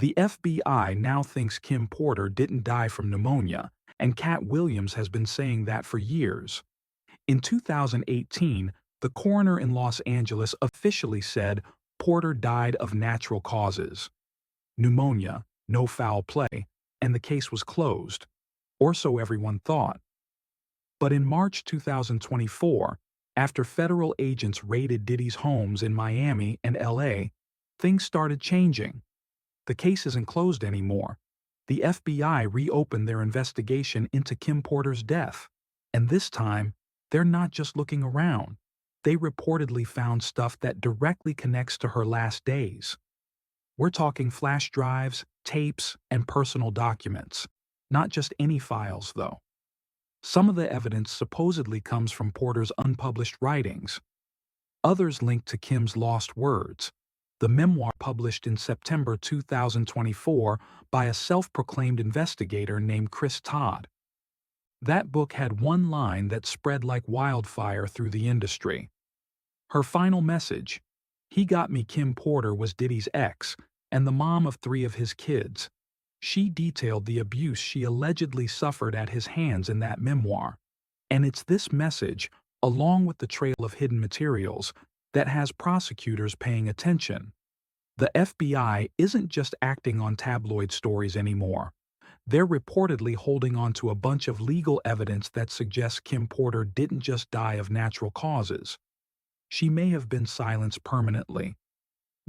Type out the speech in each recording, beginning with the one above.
The FBI now thinks Kim Porter didn't die from pneumonia, and Katt Williams has been saying that for years. In 2018, the coroner in Los Angeles officially said Porter died of natural causes. Pneumonia, no foul play, and the case was closed. Or so everyone thought. But in March 2024, after federal agents raided Diddy's homes in Miami and LA, things started changing. The case isn't closed anymore. The FBI reopened their investigation into Kim Porter's death. And this time, they're not just looking around. They reportedly found stuff that directly connects to her last days. We're talking flash drives, tapes, and personal documents. Not just any files, though. Some of the evidence supposedly comes from Porter's unpublished writings. Others link to Kim's lost words, the memoir published in September 2024 by a self-proclaimed investigator named Chris Todd. That book had one line that spread like wildfire through the industry. Her final message: "He got me. Kim Porter was Diddy's ex and the mom of 3 of his kids." She detailed the abuse she allegedly suffered at his hands in that memoir. And it's this message, along with the trail of hidden materials, that has prosecutors paying attention. The FBI isn't just acting on tabloid stories anymore. They're reportedly holding on to a bunch of legal evidence that suggests Kim Porter didn't just die of natural causes. She may have been silenced permanently.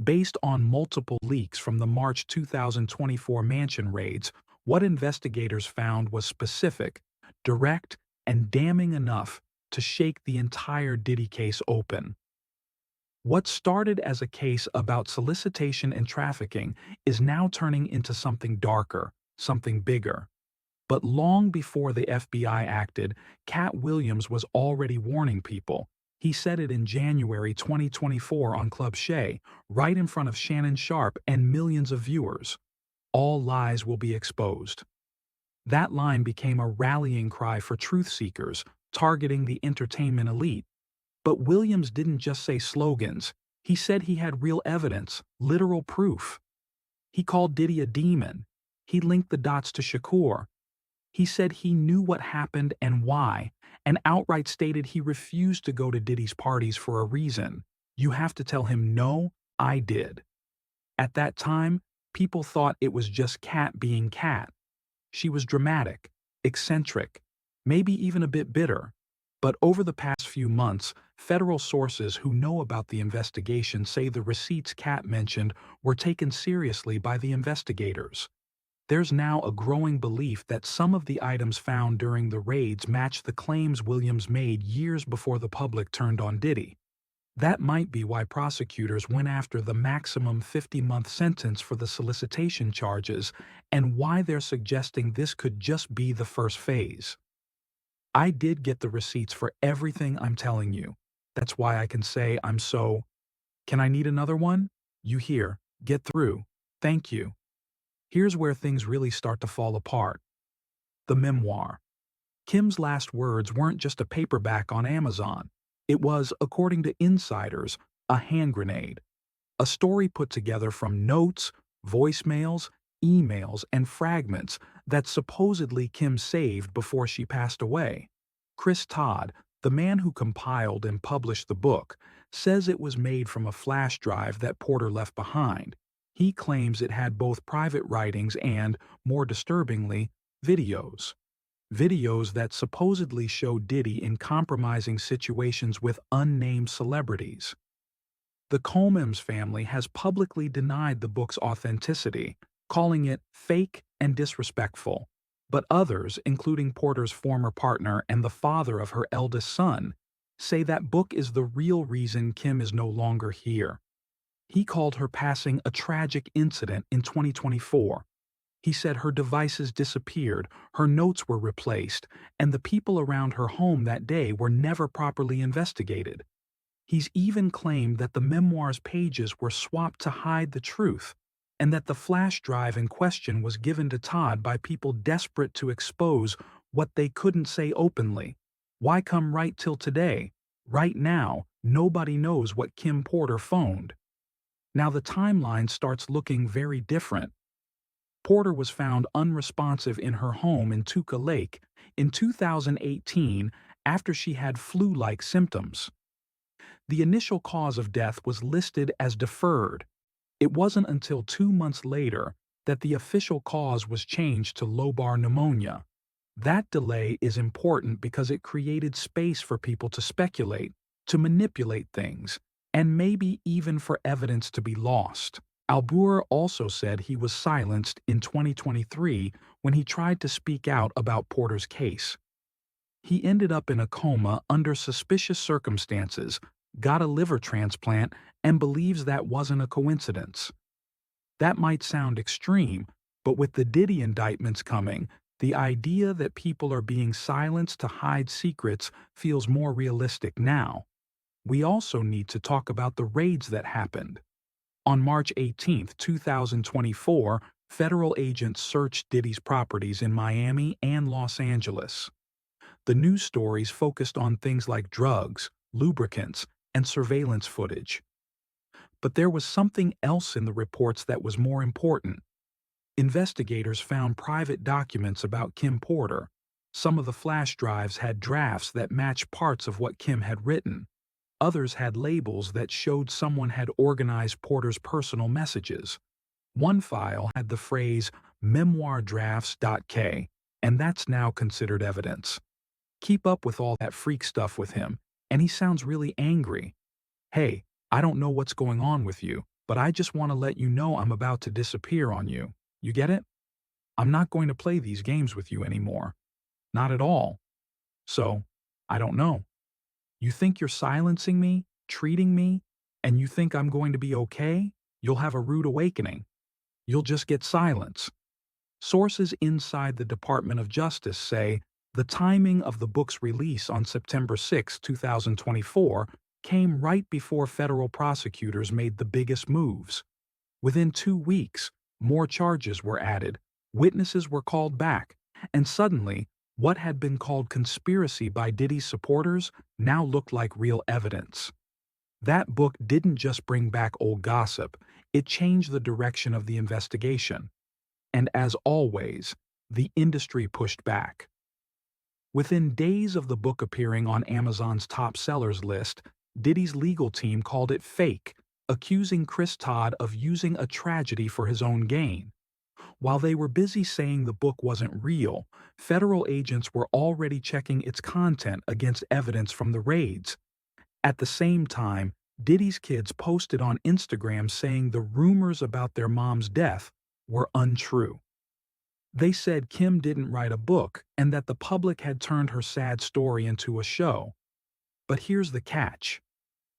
Based on multiple leaks from the March 2024 mansion raids, what investigators found was specific, direct, and damning enough to shake the entire Diddy case open. What started as a case about solicitation and trafficking is now turning into something darker, something bigger. But long before the FBI acted, Katt Williams was already warning people. He said it in January 2024 on Club Shay, right in front of Shannon Sharpe and millions of viewers. All lies will be exposed. That line became a rallying cry for truth seekers, targeting the entertainment elite. But Williams didn't just say slogans. He said he had real evidence, literal proof. He called Diddy a demon. He linked the dots to Shakur. He said he knew what happened and why, and outright stated he refused to go to Diddy's parties for a reason. "You have to tell him no, I did." At that time, people thought it was just Katt being Katt. She was dramatic, eccentric, maybe even a bit bitter. But over the past few months, federal sources who know about the investigation say the receipts Katt mentioned were taken seriously by the investigators. There's now a growing belief that some of the items found during the raids match the claims Williams made years before the public turned on Diddy. That might be why prosecutors went after the maximum 50-month sentence for the solicitation charges, and why they're suggesting this could just be the first phase. I did get the receipts for everything I'm telling you. That's why I can say I'm so... Can I need another one? You hear. Get through. Thank you. Here's where things really start to fall apart. The memoir. Kim's last words weren't just a paperback on Amazon. It was, according to insiders, a hand grenade. A story put together from notes, voicemails, emails, and fragments that supposedly Kim saved before she passed away. Chris Todd, the man who compiled and published the book, says it was made from a flash drive that Porter left behind. He claims it had both private writings and, more disturbingly, videos. Videos that supposedly show Diddy in compromising situations with unnamed celebrities. The Combs family has publicly denied the book's authenticity, calling it fake and disrespectful. But others, including Porter's former partner and the father of her eldest son, say that book is the real reason Kim is no longer here. He called her passing a tragic incident in 2024. He said her devices disappeared, her notes were replaced, and the people around her home that day were never properly investigated. He's even claimed that the memoir's pages were swapped to hide the truth, and that the flash drive in question was given to Todd by people desperate to expose what they couldn't say openly. Why come right till today? Right now, nobody knows what Kim Porter phoned. Now the timeline starts looking very different. Porter was found unresponsive in her home in Tuca Lake in 2018 after she had flu-like symptoms. The initial cause of death was listed as deferred. It wasn't until 2 months later that the official cause was changed to lobar pneumonia. That delay is important because it created space for people to speculate, to manipulate things, and maybe even for evidence to be lost. Albur also said he was silenced in 2023 when he tried to speak out about Porter's case. He ended up in a coma under suspicious circumstances, got a liver transplant, and believes that wasn't a coincidence. That might sound extreme, but with the Diddy indictments coming, the idea that people are being silenced to hide secrets feels more realistic now. We also need to talk about the raids that happened. On March 18, 2024, federal agents searched Diddy's properties in Miami and Los Angeles. The news stories focused on things like drugs, lubricants, and surveillance footage. But there was something else in the reports that was more important. Investigators found private documents about Kim Porter. Some of the flash drives had drafts that matched parts of what Kim had written. Others had labels that showed someone had organized Porter's personal messages. One file had the phrase memoirdrafts.k, and that's now considered evidence. Keep up with all that freak stuff with him, and he sounds really angry. Hey, I don't know what's going on with you, but I just want to let you know I'm about to disappear on you. You get it? I'm not going to play these games with you anymore. Not at all. So, I don't know. You think you're silencing me, treating me, and you think I'm going to be okay? You'll have a rude awakening. You'll just get silence. Sources inside the Department of Justice say the timing of the book's release on September 6, 2024, came right before federal prosecutors made the biggest moves. Within 2 weeks, more charges were added, witnesses were called back, and suddenly, what had been called conspiracy by Diddy's supporters now looked like real evidence. That book didn't just bring back old gossip, it changed the direction of the investigation. And as always, the industry pushed back. Within days of the book appearing on Amazon's top sellers list, Diddy's legal team called it fake, accusing Chris Todd of using a tragedy for his own gain. While they were busy saying the book wasn't real, federal agents were already checking its content against evidence from the raids. At the same time, Diddy's kids posted on Instagram saying the rumors about their mom's death were untrue. They said Kim didn't write a book and that the public had turned her sad story into a show. But here's the catch.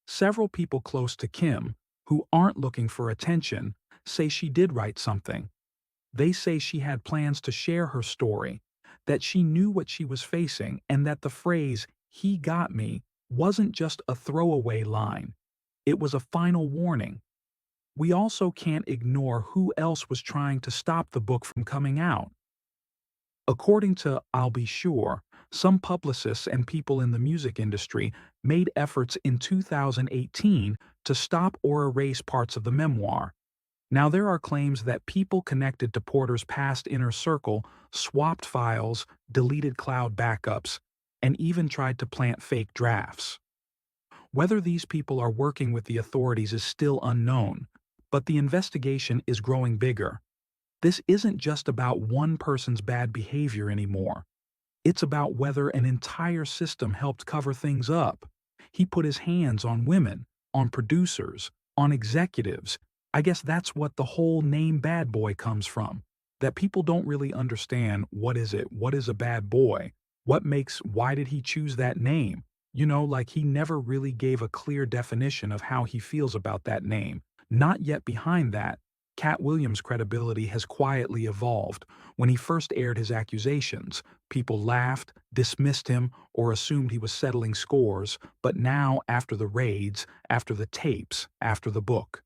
Several people close to Kim, who aren't looking for attention, say she did write something. They say she had plans to share her story, that she knew what she was facing, and that the phrase, "he got me," wasn't just a throwaway line. It was a final warning. We also can't ignore who else was trying to stop the book from coming out. According to I'll Be Sure, some publicists and people in the music industry made efforts in 2018 to stop or erase parts of the memoir. Now there are claims that people connected to Porter's past inner circle swapped files, deleted cloud backups, and even tried to plant fake drafts. Whether these people are working with the authorities is still unknown, but the investigation is growing bigger. This isn't just about one person's bad behavior anymore. It's about whether an entire system helped cover things up. He put his hands on women, on producers, on executives. I guess that's what the whole name bad boy comes from. That people don't really understand what is it, what is a bad boy, why did he choose that name? Like he never really gave a clear definition of how he feels about that name. Not yet behind that, Katt Williams' credibility has quietly evolved. When he first aired his accusations, people laughed, dismissed him, or assumed he was settling scores, but now, after the raids, after the tapes, after the book,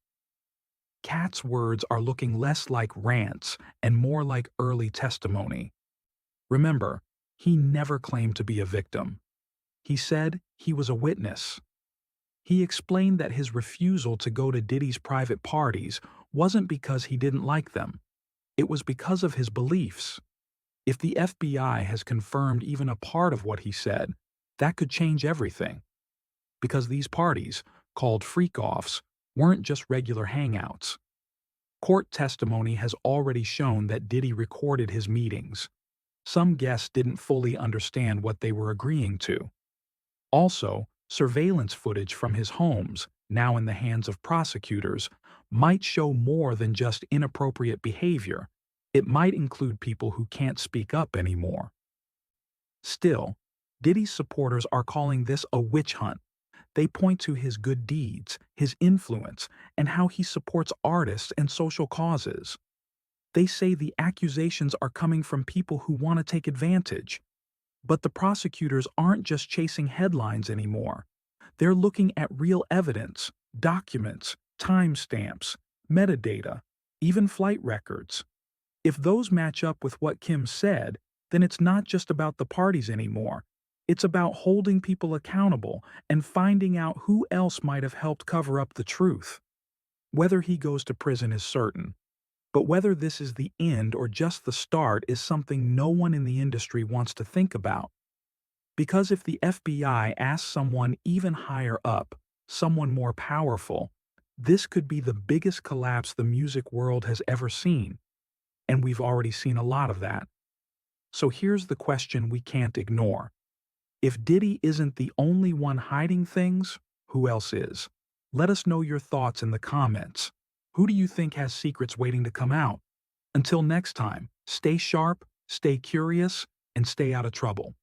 Katt's words are looking less like rants and more like early testimony. Remember, he never claimed to be a victim. He said he was a witness. He explained that his refusal to go to Diddy's private parties wasn't because he didn't like them. It was because of his beliefs. If the FBI has confirmed even a part of what he said, that could change everything. Because these parties, called freak-offs, weren't just regular hangouts. Court testimony has already shown that Diddy recorded his meetings. Some guests didn't fully understand what they were agreeing to. Also, surveillance footage from his homes, now in the hands of prosecutors, might show more than just inappropriate behavior. It might include people who can't speak up anymore. Still, Diddy's supporters are calling this a witch hunt. They point to his good deeds, his influence, and how he supports artists and social causes. They say the accusations are coming from people who want to take advantage. But the prosecutors aren't just chasing headlines anymore. They're looking at real evidence, documents, timestamps, metadata, even flight records. If those match up with what Kim said, then it's not just about the parties anymore. It's about holding people accountable and finding out who else might have helped cover up the truth. Whether he goes to prison is certain, but whether this is the end or just the start is something no one in the industry wants to think about. Because if the FBI asks someone even higher up, someone more powerful, this could be the biggest collapse the music world has ever seen. And we've already seen a lot of that. So here's the question we can't ignore. If Diddy isn't the only one hiding things, who else is? Let us know your thoughts in the comments. Who do you think has secrets waiting to come out? Until next time, stay sharp, stay curious, and stay out of trouble.